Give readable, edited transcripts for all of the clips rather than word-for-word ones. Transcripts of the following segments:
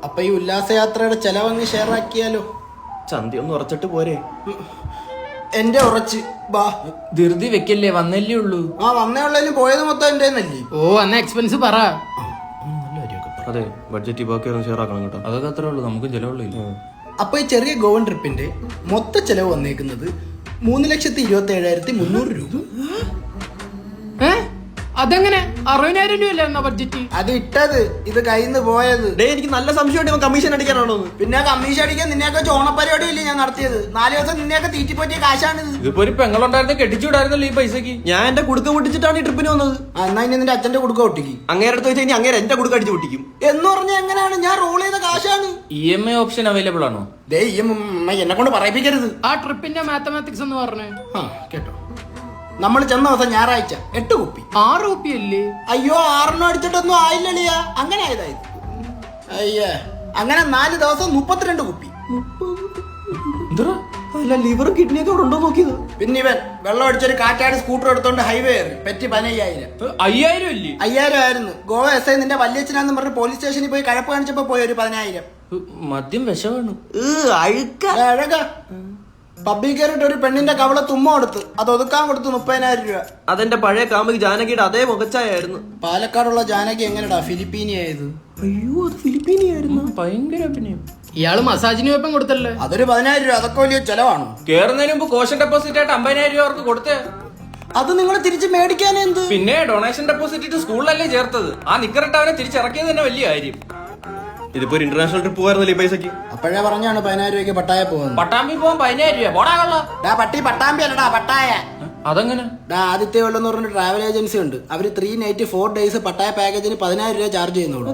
അപ്പൊ ഈ ഉല്ലാസയാത്രയുടെ ചെലവങ്ങ് ഷെയർ ആക്കിയാലോ? ചന്തി ഒന്ന് ഉറച്ചിട്ട് പോരെ. എന്റെ ഉറച്ച് ബാ. ധൃതി വെക്കല്ലേ, വന്നല്ലേ ഉള്ളൂ. ആ വന്നേ ഉള്ളതിലും പോയത് മൊത്തം എന്റെ നല്ലേ. ഓ അന്ന എക്സ്പെൻസ് പറ. അതെ, ബഡ്ജറ്റ് ബാക്കി ഷെയർ ആക്കണം കേട്ടോ. അതൊക്കെ അത്രേ ഉള്ളൂ, നമുക്കും ചെലവുള്ളൂ. അപ്പൊ ഈ ചെറിയ ഗോവൻ ട്രിപ്പിന്റെ മൊത്ത ചെലവ് വന്നേക്കുന്നത് 3,27,300 രൂപ. അതെങ്ങനെ 60,000 രൂപയല്ലേ എന്നാ ബഡ്ജറ്റ്? അത് ഇട്ടത് ഇത് കയ്യിന്ന് പോയത്. എനിക്ക് നല്ല സംശയമുണ്ട് കമ്മീഷൻ അടിക്കാനാണോ. പിന്നെ കമ്മീഷൻ അടിക്കാൻ നിന്നെയൊക്കെ ചോണപ്പരിപാടിയല്ലേ ഞാൻ നടത്തിയത്. 4 ദിവസം നിന്നെയൊക്കെ തീറ്റിപ്പറ്റിയ കാശാണിത്. ഇതിപ്പോ ഒരു പെങ്ങളുണ്ടായിരുന്നു, കെട്ടിച്ചുവിടായിരുന്നല്ലോ ഈ പൈസക്ക്. ഞാൻ എന്റെ കുടുക്ക പൊട്ടിച്ചിട്ടാണ് ഈ ട്രിപ്പിന് വന്നത്. എന്നാ ഇനി നിന്റെ അച്ഛന്റെ കുടുക്ക ഒട്ടിക്കും. അങ്ങേരെ അടുത്ത് വെച്ചാൽ അങ്ങേരെ എന്റെ കുടുക്ക അടിച്ച് പൊട്ടിക്കും എന്ന് പറഞ്ഞ എങ്ങനെയാണ്? ഞാൻ റോൾ ചെയ്ത കാശാണ്. EMI ഓപ്ഷൻ അവൈലബിൾ ആണോ? എന്നെ കൊണ്ട് പറയിപ്പിക്കരുത്. ആ ട്രിപ്പിന്റെ മാത്തമാറ്റിക്സ് എന്ന് പറഞ്ഞേ. കേട്ടോ, നമ്മൾ ചെന്ന ദിവസം ഞായറാഴ്ച 8 കുപ്പി 6 കുപ്പിയല്ലേ? അയ്യോ 6 അടിച്ചിട്ടൊന്നും ആയില്ലളിയാ. അങ്ങനെ ആയതായത്. അയ്യേ, അങ്ങനെ 4 ദിവസം 32 കുപ്പി. അല്ല, ലിവറും കിഡ്നിയൊക്കെ അവിടെ ഉണ്ടോ നോക്കിയത്. പിന്നെ ഇവൻ വെള്ളം അടിച്ചൊരു കാറ്റാടി സ്കൂട്ടർ എടുത്തോണ്ട് ഹൈവേ കയറി. പെറ്റി 15,000. 5,000 അല്ലേ? 5,000 ആയിരുന്നു. ഗോവ SI നിന്റെ വല്യച്ഛനാന്ന് പറഞ്ഞ് പോലീസ് സ്റ്റേഷനിൽ പോയി കഴപ്പ് കാണിച്ചപ്പോ പോയി ഒരു 10,000. മദ്യം വിഷമാണ്. അഴക പബ്ബിൽ കയറിയിട്ട് ഒരു പെണ്ണിന്റെ കവള തുമ്മ കൊടുത്ത് അത് ഒതുക്കാൻ കൊടുത്ത് 30,000 രൂപ. അതെന്റെ പഴയ കാമുകി ജാനകിയുടെ അതേ മുഖച്ചായായിരുന്നു. പാലക്കാടുള്ള ജാനകി എങ്ങനെടാ ഫിലിപ്പീനി ആയത്? അയ്യോ, അത് ഫിലിപ്പീനി ആയിരുന്നു. ഭയങ്കര അഭിനയം. ഇയാള് മസാജിന് വെപ്പം കൊടുത്തല്ലേ? അതൊരു 10,000 രൂപ. അതൊക്കെ വലിയ ചെലവാണോ? കേറുന്നതിന് മുമ്പ് കോഷൻ ഡെപ്പോസിറ്റ് ആയിട്ട് 50,000 രൂപ അവർക്ക് കൊടുത്തേ. അത് നിങ്ങൾ തിരിച്ച് മേടിക്കാനെന്ത്? പിന്നെ ഡൊണേഷൻ ഡെപ്പോസിറ്റ് ഇട്ട് സ്കൂളിലല്ലേ ചേർത്തത്. ആ നിക്കറിട്ട് അവനെ തിരിച്ചിറക്കിയത് തന്നെ വലിയ കാര്യം. ഇതിപ്പോ ഒരു ഇന്റർനാഷണൽ ട്രിപ്പ് പോയിരുന്നല്ലേ ഈ പൈസക്ക്. അപ്പോഴേ പറഞ്ഞാണ് 10,000 രൂപയ്ക്ക് പട്ടായ പോകുന്നത്. പട്ടാമ്പി പോകാൻ 10,000 രൂപ പോടാ കൊള്ള. പട്ടി പട്ടാമ്പി അല്ലടാ പട്ടായ. അതെങ്ങനെ? ആദിത്യ വെള്ളം എന്ന് പറഞ്ഞ ട്രാവൽ ഏജൻസി ഉണ്ട്. അവര് 3 നൈറ്റ് 4 ഡേയ്സ് പട്ടായ പാക്കേജിന് 10,000 രൂപ ചാർജ് ചെയ്യുന്നുള്ളൂ.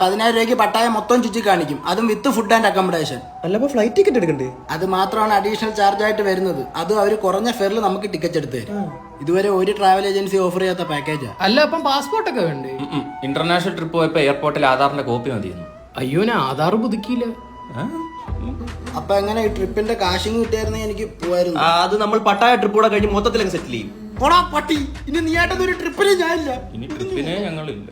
10,000 രൂപയ്ക്ക് പട്ടായ മൊത്തം ചുറ്റി കാണിക്കും. അതും വിത്ത് ഫുഡ് ആൻഡ് അക്കോമഡേഷൻ. അല്ല, ഫ്ലൈറ്റ് ടിക്കറ്റ് എടുക്കണ്ടേ? അത് മാത്രമാണ് അഡീഷണൽ ചാർജ് ആയിട്ട് വരുന്നത്. അതും അവര് കുറഞ്ഞ ഫെയറിൽ നമുക്ക് ടിക്കറ്റ് എടുത്ത് തരും. ഇതുവരെ ഒരു ട്രാവൽ ഏജൻസി ഓഫർ ചെയ്യാത്ത പാക്കേജാ. അല്ല, അപ്പം പാസ്പോർട്ട് ഒക്കെ വേണ്ടേ? ഇന്റർനാഷണൽ ട്രിപ്പ് പോയപ്പോ എയർപോർട്ടിൽ ആധാറിന്റെ കോപ്പി മതിയെന്നു. അയ്യോ, ഞാൻ ആധാർ പുതുക്കിയില്ല. അപ്പൊ എങ്ങനെ ഈ ട്രിപ്പിന്റെ കാശിങ് കിട്ടിയായിരുന്നെങ്കിൽ എനിക്ക് പോവായിരുന്നു. അത് നമ്മൾ പട്ടായ ട്രിപ്പ് കൂടെ കഴിഞ്ഞ് മൊത്തത്തിൽ സെറ്റിൽ ചെയ്യും. പട്ടി, ഇനി നീ ആയിട്ടൊന്നും ഒരു ട്രിപ്പിന് ഞാനില്ല. ഇനി ട്രിപ്പിനെ ഞങ്ങളില്ല.